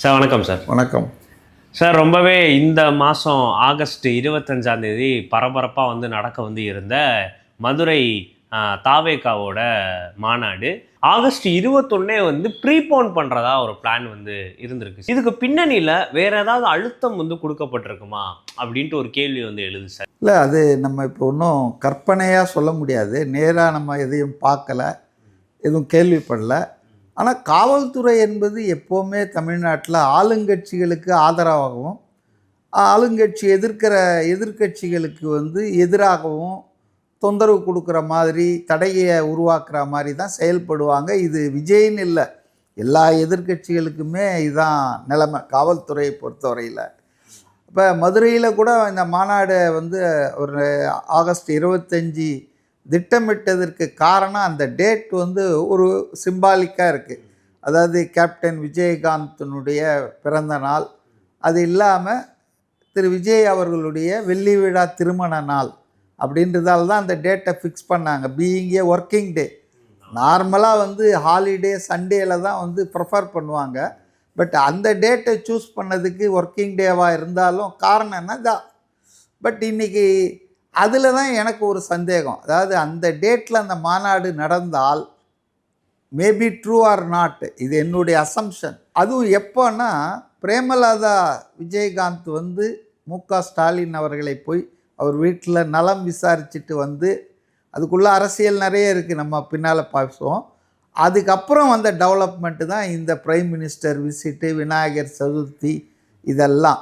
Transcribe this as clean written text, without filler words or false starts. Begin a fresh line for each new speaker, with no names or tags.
Sir வணக்கம் sir.
வணக்கம்
sir, ரொம்பவே இந்த மாதம் ஆகஸ்ட் 25 பரபரப்பாக நடக்க இருந்த மதுரை தாவேகாவோட மாநாடு ஆகஸ்ட் 21 ப்ரீபோன் பண்ணுறதா ஒரு பிளான் இருந்திருக்கு. இதுக்கு பின்னணியில் வேற ஏதாவது அழுத்தம் கொடுக்கப்பட்டிருக்குமா அப்படின்ட்டு ஒரு கேள்வி எழுது சார்.
இல்லை, அது நம்ம இப்போ ஒன்றும் கற்பனையாக சொல்ல முடியாது. நேராக நம்ம எதையும் பார்க்கல, எதுவும் கேள்விப்படல. ஆனால் காவல்துறை என்பது எப்போவுமே தமிழ்நாட்டில் ஆளுங்கட்சிகளுக்கு ஆதரவாகவும் ஆளுங்கட்சி எதிர்க்கட்சிகளுக்கு எதிராகவும் தொந்தரவு கொடுக்குற மாதிரி, தடையை உருவாக்குற மாதிரி தான் செயல்படுவாங்க. இது விஜய்ன்னு இல்லை, எல்லா எதிர்க்கட்சிகளுக்குமே இதுதான் நிலைமை காவல்துறையை பொறுத்தவரையில். இப்போ மதுரையில் கூட இந்த மாநாடு ஒரு ஆகஸ்ட் 25 திட்டமிட்டதற்கு காரணம் அந்த டேட் ஒரு சிம்பாலிக்காக இருக்குது. அதாவது கேப்டன் விஜயகாந்தனுடைய பிறந்த நாள், அது இல்லாமல் திரு விஜய் அவர்களுடைய வெள்ளி விழா திருமண நாள் அப்படின்றதால தான் அந்த டேட்டை ஃபிக்ஸ் பண்ணாங்க. பீயிங் ஏ ஒர்க்கிங் டே, நார்மலாக ஹாலிடே சண்டேயில் தான் ப்ரிஃபர் பண்ணுவாங்க. பட் அந்த டேட்டை சூஸ் பண்ணதுக்கு ஒர்க்கிங் டேவாக இருந்தாலும் காரணம் என்ன தான். பட் இன்றைக்கி அதில் தான் எனக்கு ஒரு சந்தேகம். அதாவது அந்த டேட்டில் அந்த மாநாடு நடந்தால் மேபி ட்ரூ ஆர் நாட், இது என்னுடைய அசம்ஷன். அதுவும் எப்போன்னா, பிரேமலதா விஜயகாந்த் மு.க. ஸ்டாலின் அவர்களை போய் அவர் வீட்டில் நலம் விசாரிச்சுட்டு அதுக்குள்ளே அரசியல் நிறைய இருக்குது, நம்ம பின்னால் பேசுவோம். அதுக்கப்புறம் வந்த டெவலப்மெண்ட்டு தான் இந்த prime minister visit, Vinayagar Chaturthi, இதெல்லாம்.